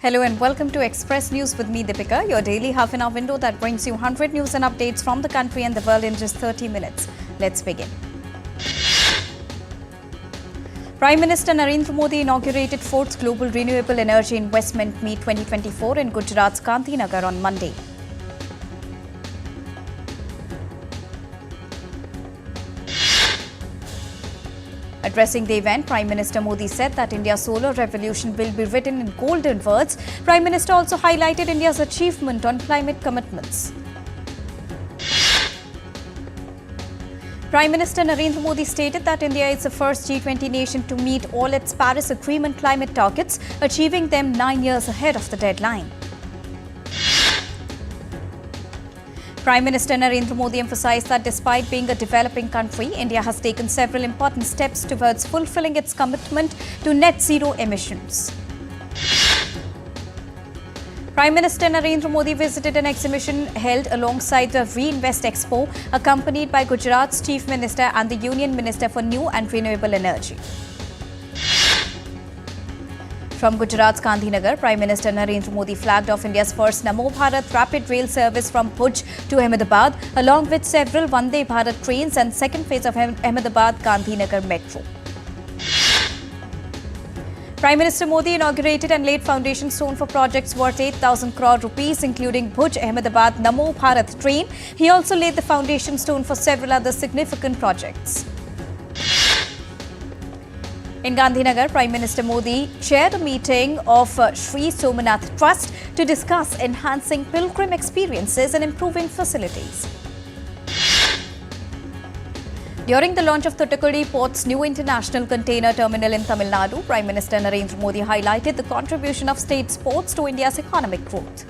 Hello and welcome to Express News with me, Deepika, your daily half-an-hour window that brings you 100 news and updates from the country and the world in just 30 minutes. Let's begin. Prime Minister Narendra Modi inaugurated 4th Global Renewable Energy Investment Meet 2024 in Gujarat's Gandhinagar on Monday. Addressing the event, Prime Minister Modi said that India's solar revolution will be written in golden words. Prime Minister also highlighted India's achievement on climate commitments. Prime Minister Narendra Modi stated that India is the first G20 nation to meet all its Paris Agreement climate targets, achieving them 9 years ahead of the deadline. Prime Minister Narendra Modi emphasized that despite being a developing country, India has taken several important steps towards fulfilling its commitment to net zero emissions. Prime Minister Narendra Modi visited an exhibition held alongside the Reinvest Expo, accompanied by Gujarat's Chief Minister and the Union Minister for New and Renewable Energy. From Gujarat's Gandhinagar, Prime Minister Narendra Modi flagged off India's first Namo Bharat rapid rail service from Bhuj to Ahmedabad, along with several Vande Bharat trains and second phase of Ahmedabad-Gandhinagar Metro. Prime Minister Modi inaugurated and laid foundation stone for projects worth 8,000 crore rupees, including Bhuj-Ahmedabad Namo Bharat train. He also laid the foundation stone for several other significant projects. In Gandhinagar, Prime Minister Modi chaired a meeting of Sri Somanath Trust to discuss enhancing pilgrim experiences and improving facilities. During the launch of Thoothukudi Port's new international container terminal in Tamil Nadu, Prime Minister Narendra Modi highlighted the contribution of state ports to India's economic growth.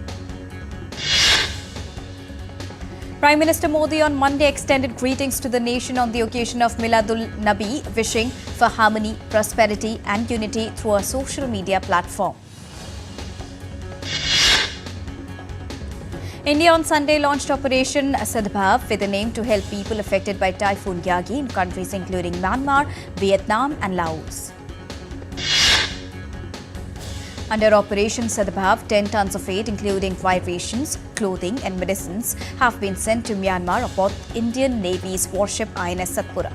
Prime Minister Modi on Monday extended greetings to the nation on the occasion of Miladul-Nabi, wishing for harmony, prosperity and unity through a social media platform. India on Sunday launched Operation Sadbhav with an aim to help people affected by Typhoon Yagi in countries including Myanmar, Vietnam and Laos. Under Operation Sadbhav, 10 tons of aid, including white rations, clothing and medicines, have been sent to Myanmar aboard Indian Navy's warship INS Satpura.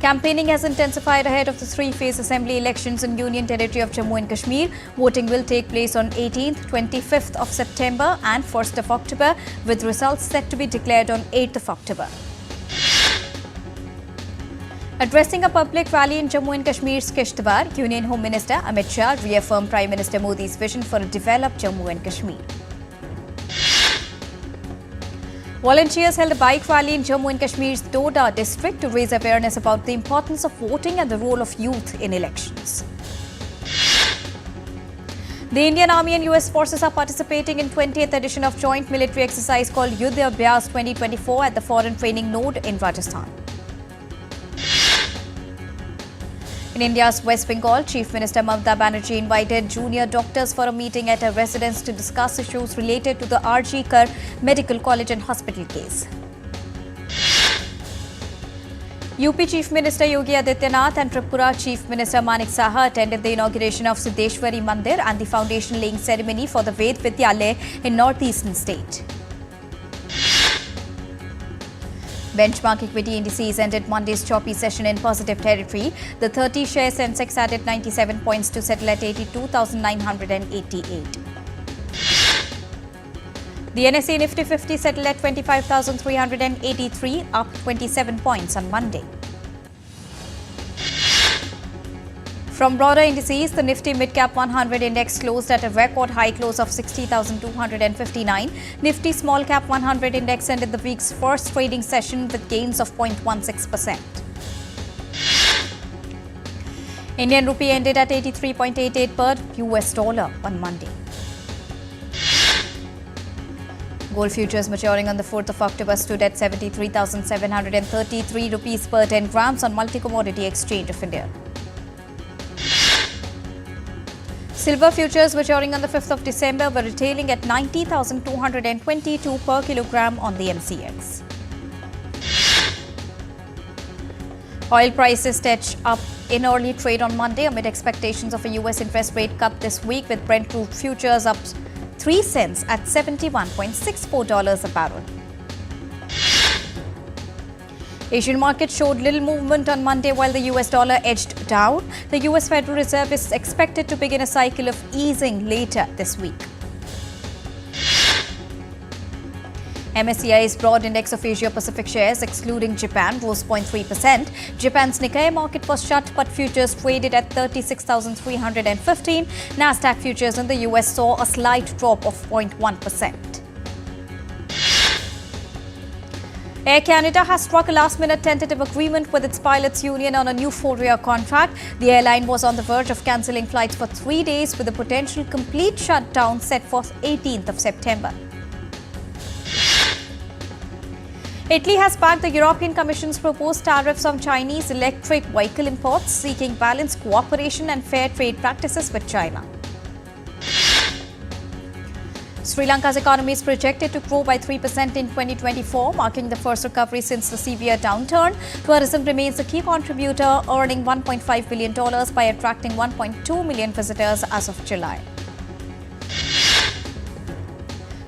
Campaigning has intensified ahead of the three-phase assembly elections in Union Territory of Jammu and Kashmir. Voting will take place on 18th, 25th of September and 1st of October, with results set to be declared on 8th of October. Addressing a public rally in Jammu and Kashmir's Kishtwar, Union Home Minister Amit Shah reaffirmed Prime Minister Modi's vision for a developed Jammu and Kashmir. Volunteers held a bike rally in Jammu and Kashmir's Doordarshan district to raise awareness about the importance of voting and the role of youth in elections. The Indian Army and US forces are participating in 20th edition of joint military exercise called Yuddha Abhyas 2024 at the Foreign Training Node in Rajasthan. In India's West Bengal, Chief Minister Mamata Banerjee invited junior doctors for a meeting at a residence to discuss issues related to the R.G. Kar Medical College and Hospital case. UP Chief Minister Yogi Adityanath and Tripura Chief Minister Manik Saha attended the inauguration of Siddheshwari Mandir and the foundation laying ceremony for the Ved Vidyalaya in northeastern state. Benchmark equity indices ended Monday's choppy session in positive territory. The 30-share Sensex added 97 points to settle at 82,988. The NSE Nifty 50 settled at 25,383, up 27 points on Monday. From broader indices, the Nifty Mid-Cap 100 Index closed at a record high close of 60,259. Nifty Small Cap 100 Index ended the week's first trading session with gains of 0.16%. Indian rupee ended at 83.88 per US dollar on Monday. Gold futures maturing on the 4th of October stood at 73,733 rupees per 10 grams on Multi-Commodity Exchange of India. Silver futures maturing on the 5th of December were retailing at 90,222 per kilogram on the MCX. Oil prices touched up in early trade on Monday amid expectations of a US interest rate cut this week, with Brent crude futures up 3 cents at $71.64 a barrel. Asian markets showed little movement on Monday while the US dollar edged down. The US Federal Reserve is expected to begin a cycle of easing later this week. MSCI's broad index of Asia-Pacific shares, excluding Japan, rose 0.3%. Japan's Nikkei market was shut, but futures traded at 36,315. Nasdaq futures in the US saw a slight drop of 0.1%. Air Canada has struck a last-minute tentative agreement with its pilots' union on a new 4-year contract. The airline was on the verge of cancelling flights for 3 days, with a potential complete shutdown set for 18th of September. Italy has backed the European Commission's proposed tariffs on Chinese electric vehicle imports, seeking balanced cooperation and fair trade practices with China. Sri Lanka's economy is projected to grow by 3% in 2024, marking the first recovery since the severe downturn. Tourism remains a key contributor, earning $1.5 billion by attracting 1.2 million visitors as of July.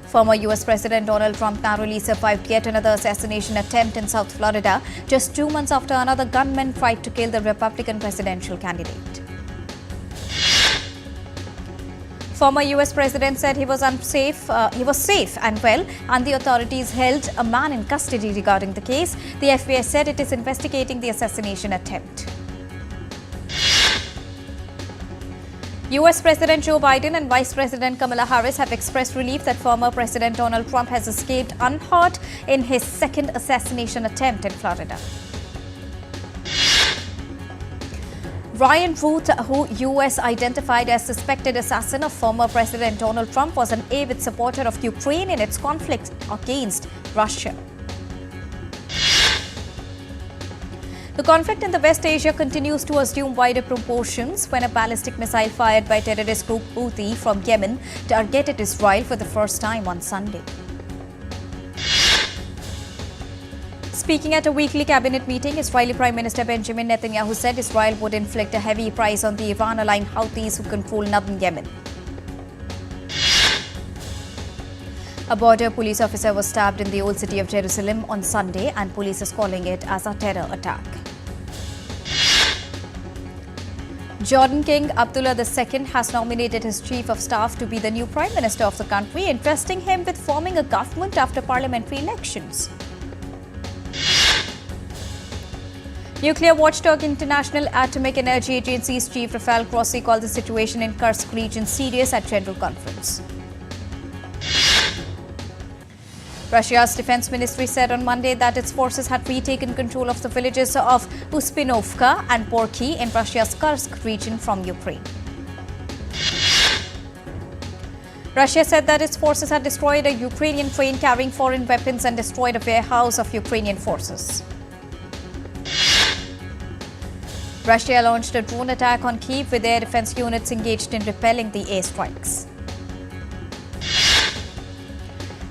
Former US President Donald Trump narrowly survived yet another assassination attempt in South Florida, just 2 months after another gunman tried to kill the Republican presidential candidate. Former US President said he was safe and well, and the authorities held a man in custody regarding the case. The FBI said it is investigating the assassination attempt. US President Joe Biden and Vice President Kamala Harris have expressed relief that former President Donald Trump has escaped unhurt in his second assassination attempt in Florida. Ryan Ruth, who US identified as suspected assassin of former President Donald Trump, was an avid supporter of Ukraine in its conflict against Russia. The conflict in the West Asia continues to assume wider proportions when a ballistic missile fired by terrorist group Houthi from Yemen targeted Israel for the first time on Sunday. Speaking at a weekly cabinet meeting, Israeli Prime Minister Benjamin Netanyahu said Israel would inflict a heavy price on the Iran-aligned Houthis who control northern Yemen. A border police officer was stabbed in the old city of Jerusalem on Sunday, and police is calling it as a terror attack. Jordan King Abdullah II has nominated his chief of staff to be the new prime minister of the country, entrusting him with forming a government after parliamentary elections. Nuclear watchdog International Atomic Energy Agency's chief Rafael Grossi called the situation in Kursk region serious at General Conference. Russia's defense ministry said on Monday that its forces had retaken control of the villages of Uspinovka and Borky in Russia's Kursk region from Ukraine. Russia said that its forces had destroyed a Ukrainian train carrying foreign weapons and destroyed a warehouse of Ukrainian forces. Russia launched a drone attack on Kyiv with air defense units engaged in repelling the airstrikes.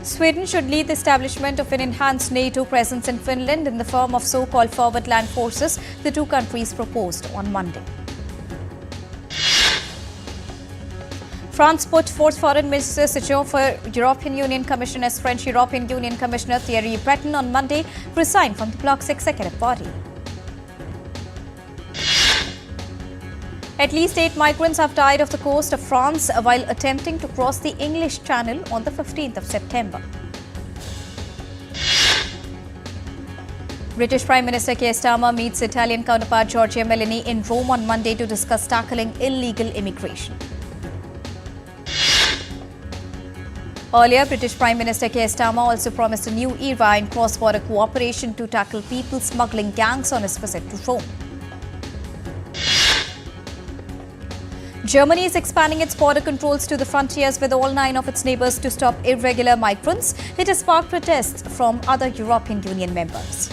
Sweden should lead the establishment of an enhanced NATO presence in Finland in the form of so-called forward land forces, the two countries proposed on Monday. France put fourth Foreign Minister Séjour for European Union Commission as French European Union Commissioner Thierry Breton on Monday resigned from the bloc's executive body. At least 8 migrants have died off the coast of France while attempting to cross the English Channel on the 15th of September. British Prime Minister Keir Starmer meets Italian counterpart Giorgia Meloni in Rome on Monday to discuss tackling illegal immigration. Earlier, British Prime Minister Keir Starmer also promised a new era in cross-border cooperation to tackle people smuggling gangs on his visit to Rome. Germany is expanding its border controls to the frontiers with all 9 of its neighbours to stop irregular migrants. It has sparked protests from other European Union members.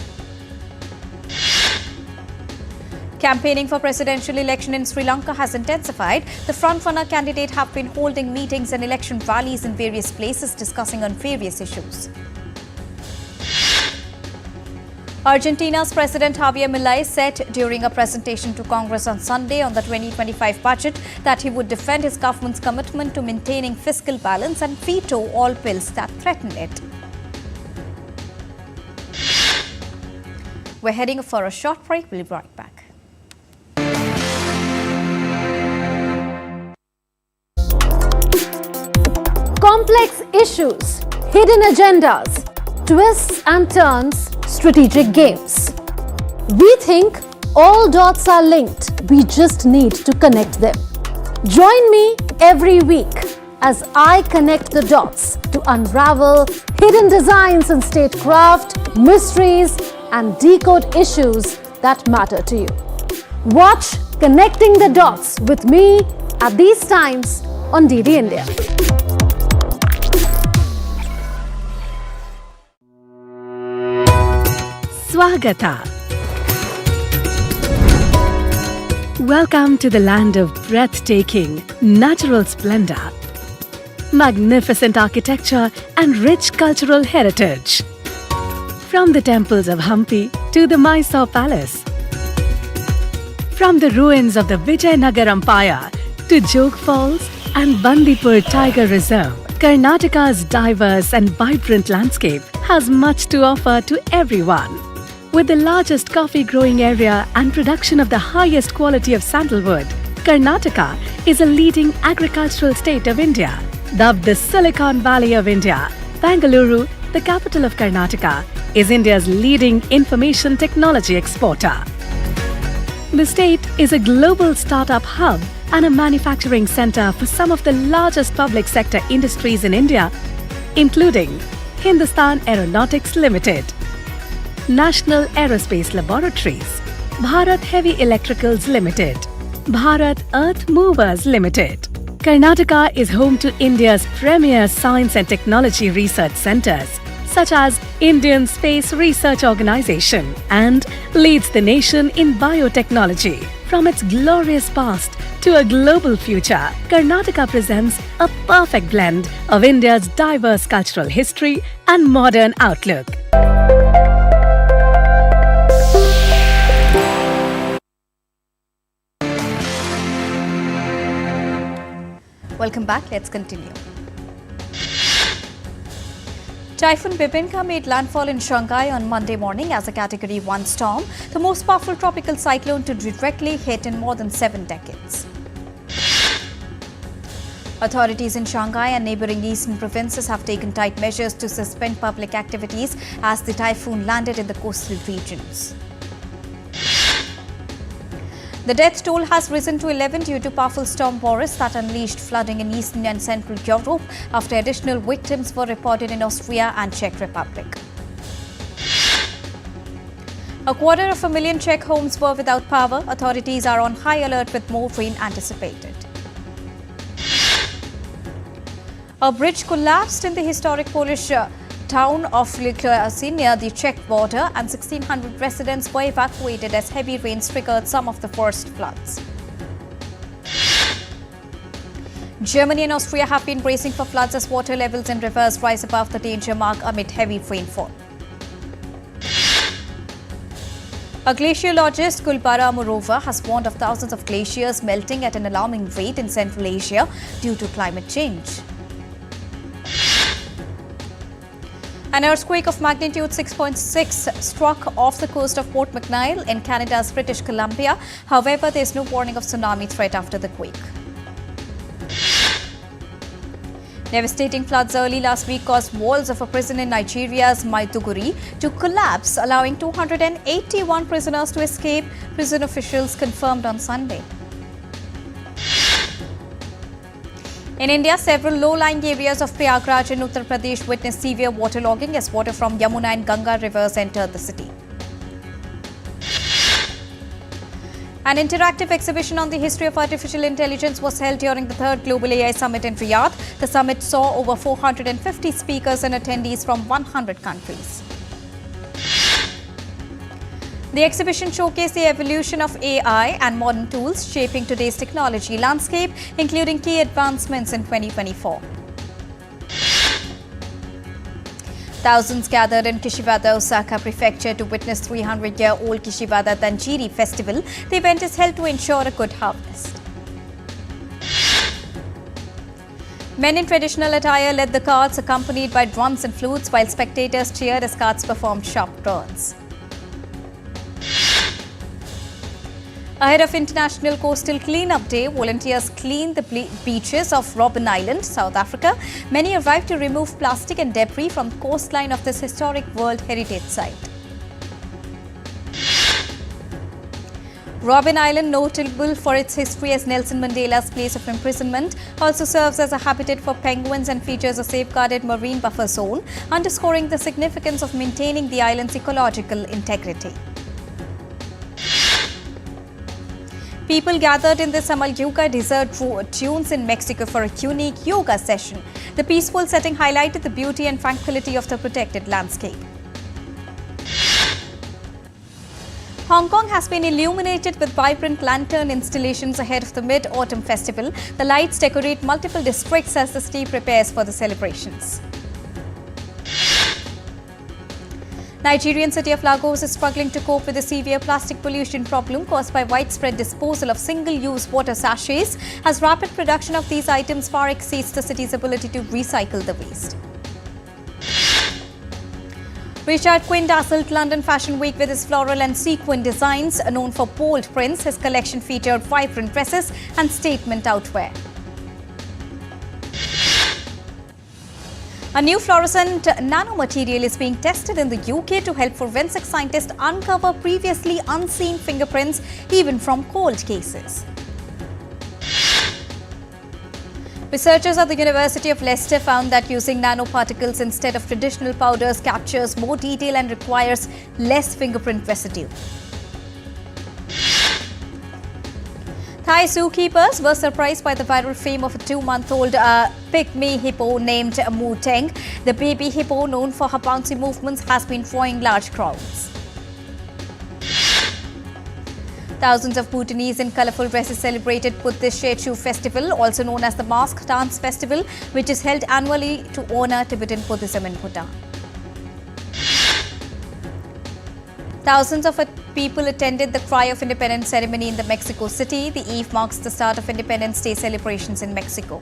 Campaigning for presidential election in Sri Lanka has intensified. The front-runner candidate have been holding meetings and election rallies in various places discussing on various issues. Argentina's President Javier Milei said during a presentation to Congress on Sunday on the 2025 budget that he would defend his government's commitment to maintaining fiscal balance and veto all bills that threaten it. We're heading for a short break. We'll be right back. Complex issues, hidden agendas, twists and turns, strategic games. We think all dots are linked. We just need to connect them. Join me every week as I connect the dots to unravel hidden designs in statecraft, mysteries, and decode issues that matter to you. Watch Connecting the Dots with me at these times on DD India. Swagata. Welcome to the land of breathtaking, natural splendor, magnificent architecture and rich cultural heritage. From the temples of Hampi to the Mysore Palace, from the ruins of the Vijayanagar Empire to Jog Falls and Bandipur Tiger Reserve, Karnataka's diverse and vibrant landscape has much to offer to everyone. With the largest coffee growing area and production of the highest quality of sandalwood, Karnataka is a leading agricultural state of India. Dubbed the Silicon Valley of India, Bengaluru, the capital of Karnataka, is India's leading information technology exporter. The state is a global startup hub and a manufacturing center for some of the largest public sector industries in India, including Hindustan Aeronautics Limited, National Aerospace Laboratories, Bharat Heavy Electricals Limited, Bharat Earth Movers Limited. Karnataka is home to India's premier science and technology research centers, such as Indian Space Research Organization, and leads the nation in biotechnology. From its glorious past to a global future, Karnataka presents a perfect blend of India's diverse cultural history and modern outlook. Welcome back. Let's continue. Typhoon Bibinka made landfall in Shanghai on Monday morning as a Category 1 storm, the most powerful tropical cyclone to directly hit in more than 7 decades. Authorities in Shanghai and neighbouring eastern provinces have taken tight measures to suspend public activities as the typhoon landed in the coastal regions. The death toll has risen to 11 due to powerful storm Boris that unleashed flooding in eastern and central Europe after additional victims were reported in Austria and Czech Republic. 250,000 Czech homes were without power. Authorities are on high alert with more rain anticipated. A bridge collapsed in the historic Polish town of Liklasi near the Czech border, and 1,600 residents were evacuated as heavy rains triggered some of the worst floods. Germany and Austria have been bracing for floods as water levels in rivers rise above the danger mark amid heavy rainfall. A glaciologist, Gulbara Murova, has warned of thousands of glaciers melting at an alarming rate in Central Asia due to climate change. An earthquake of magnitude 6.6 struck off the coast of Port McNeill in Canada's British Columbia. However, there is no warning of tsunami threat after the quake. Devastating floods early last week caused walls of a prison in Nigeria's Maiduguri to collapse, allowing 281 prisoners to escape, prison officials confirmed on Sunday. In India, several low-lying areas of Prayagraj in Uttar Pradesh witnessed severe waterlogging as water from Yamuna and Ganga rivers entered the city. An interactive exhibition on the history of artificial intelligence was held during the 3rd Global AI Summit in Riyadh. The summit saw over 450 speakers and attendees from 100 countries. The exhibition showcased the evolution of AI and modern tools shaping today's technology landscape, including key advancements in 2024. Thousands gathered in Kishiwada, Osaka Prefecture to witness 300-year-old Kishiwada Danjiri Festival. The event is held to ensure a good harvest. Men in traditional attire led the carts accompanied by drums and flutes while spectators cheered as carts performed sharp turns. Ahead of International Coastal Cleanup Day, volunteers cleaned the beaches of Robben Island, South Africa. Many arrived to remove plastic and debris from the coastline of this historic World Heritage Site. Robben Island, notable for its history as Nelson Mandela's place of imprisonment, also serves as a habitat for penguins and features a safeguarded marine buffer zone, underscoring the significance of maintaining the island's ecological integrity. People gathered in the Samalyuca desert dunes in Mexico for a unique yoga session. The peaceful setting highlighted the beauty and tranquility of the protected landscape. Hong Kong has been illuminated with vibrant lantern installations ahead of the Mid-Autumn Festival. The lights decorate multiple districts as the city prepares for the celebrations. Nigerian city of Lagos is struggling to cope with the severe plastic pollution problem caused by widespread disposal of single-use water sachets, as rapid production of these items far exceeds the city's ability to recycle the waste. Richard Quinn dazzled London Fashion Week with his floral and sequin designs. Known for bold prints, his collection featured vibrant dresses and statement outwear. A new fluorescent nanomaterial is being tested in the UK to help forensic scientists uncover previously unseen fingerprints, even from cold cases. Researchers at the University of Leicester found that using nanoparticles instead of traditional powders captures more detail and requires less fingerprint residue. Thai zookeepers were surprised by the viral fame of a 2-month-old pygmy hippo named Mu Teng. The baby hippo, known for her bouncy movements, has been drawing large crowds. Thousands of Bhutanese in colourful dresses celebrated Buddhist Shechu Festival, also known as the Mask Dance Festival, which is held annually to honour Tibetan Buddhism in Bhutan. Thousands of people attended the Cry of Independence ceremony in the Mexico City. The eve marks the start of Independence Day celebrations in Mexico.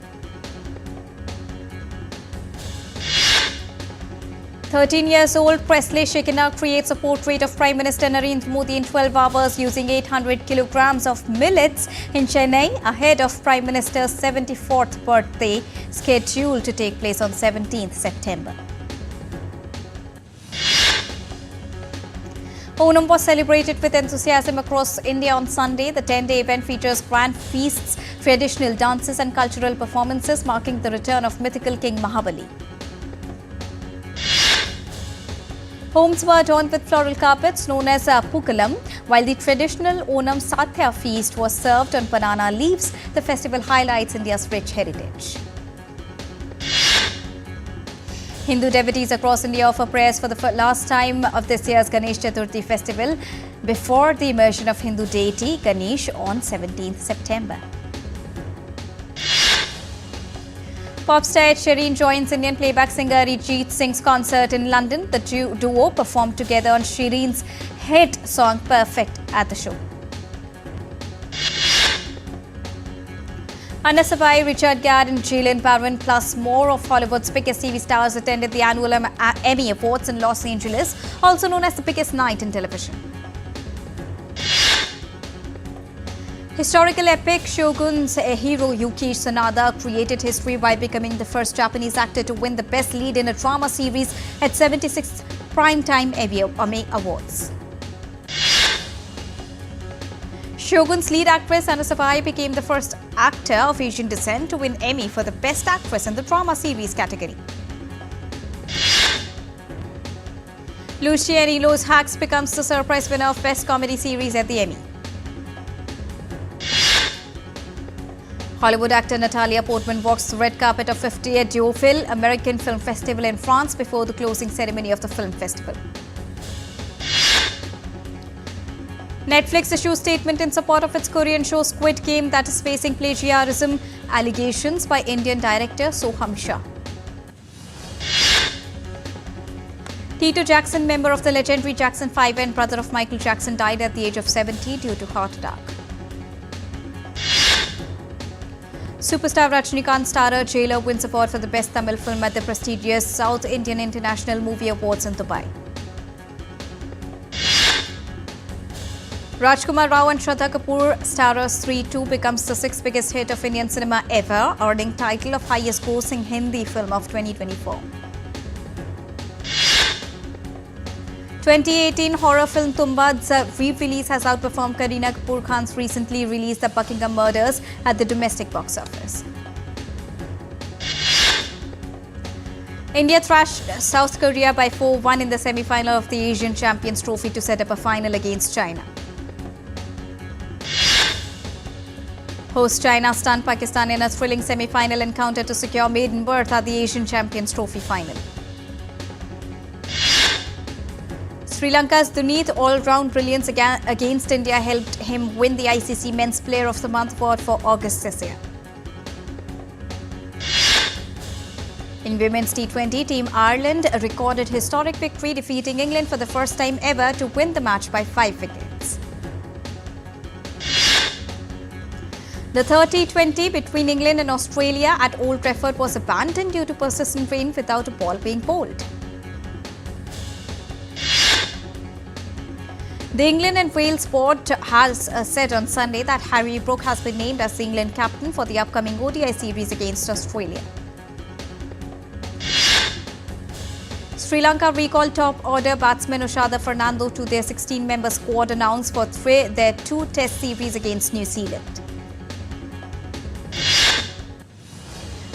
13 years old Presley Shekina creates a portrait of Prime Minister Narendra Modi in 12 hours using 800 kilograms of millets in Chennai ahead of Prime Minister's 74th birthday, scheduled to take place on 17th September. Onam was celebrated with enthusiasm across India on Sunday. The 10-day event features grand feasts, traditional dances and cultural performances marking the return of mythical King Mahabali. Homes were adorned with floral carpets known as Pukalam, while the traditional Onam Satya feast was served on banana leaves. The festival highlights India's rich heritage. Hindu devotees across India offer prayers for the last time of this year's Ganesh Chaturthi festival before the immersion of Hindu deity Ganesh on 17th September. Pop star Ed Sheeran joins Indian playback singer Arijit Singh's concert in London. The duo performed together on Sheeran's hit song Perfect at the show. Anna Sawai, Richard Gere and Jalen Barron, plus more of Hollywood's biggest TV stars attended the annual Emmy Awards in Los Angeles, also known as the biggest night in television. Historical epic Shogun's hero Yuki Tsunade created history by becoming the first Japanese actor to win the Best Lead in a Drama Series at 76th Primetime Emmy Awards. Shogun's lead actress Anna Sawai became the first actor of Asian descent to win Emmy for the Best Actress in the Drama Series category. Lucy Anilo's Hacks becomes the surprise winner of Best Comedy Series at the Emmy. Hollywood actor Natalia Portman walks the red carpet of 50th Deauville American Film Festival in France before the closing ceremony of the film festival. Netflix issues statement in support of its Korean show Squid Game that is facing plagiarism allegations by Indian director Soham Shah. Tito Jackson, member of the legendary Jackson 5 and brother of Michael Jackson, died at the age of 70 due to heart attack. Superstar Rajinikanth starrer Jailer wins award for the best Tamil film at the prestigious South Indian International Movie Awards in Dubai. Rajkumar Rao and Shraddha Kapoor starrer Stree 2 becomes the sixth biggest hit of Indian cinema ever, earning title of highest grossing Hindi film of 2024. 2018 horror film Tumbad's re-release has outperformed Kareena Kapoor Khan's recently released The Buckingham Murders at the domestic box office. India thrashed South Korea by 4-1 in the semi-final of the Asian Champions Trophy to set up a final against China. Host China stunned Pakistan in a thrilling semi-final encounter to secure maiden berth at the Asian Champions Trophy final. Sri Lanka's Dunith all-round brilliance against India helped him win the ICC Men's Player of the Month award for August this year. In Women's T20, Team Ireland recorded historic victory, defeating England for the first time ever to win the match by 5 wickets. The 30-20 between England and Australia at Old Trafford was abandoned due to persistent rain without a ball being bowled. The England and Wales board has said on Sunday that Harry Brook has been named as the England captain for the upcoming ODI series against Australia. Sri Lanka recalled top-order batsman Ushada Fernando to their 16-member squad announced for their 2-test series against New Zealand.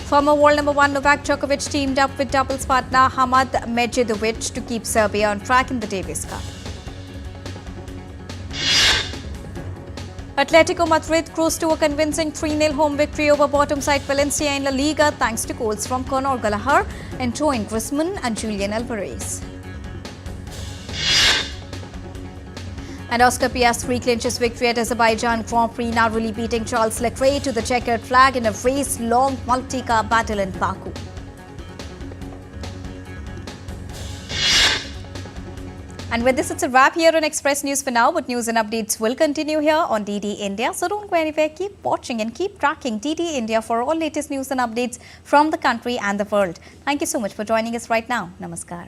Former world number 1 Novak Djokovic teamed up with doubles partner Hamad Medjedovic to keep Serbia on track in the Davis Cup. Atletico Madrid cruised to a convincing 3-0 home victory over bottom side Valencia in La Liga thanks to goals from Conor Gallagher and Joan Griezmann and Julian Alvarez. And Oscar Piastri clinches victory at Azerbaijan Grand Prix, narrowly beating Charles Leclerc to the checkered flag in a race-long multi-car battle in Baku. And with this, it's a wrap here on Express News for now, but news and updates will continue here on DD India. So don't go anywhere, keep watching and keep tracking DD India for all latest news and updates from the country and the world. Thank you so much for joining us right now. Namaskar.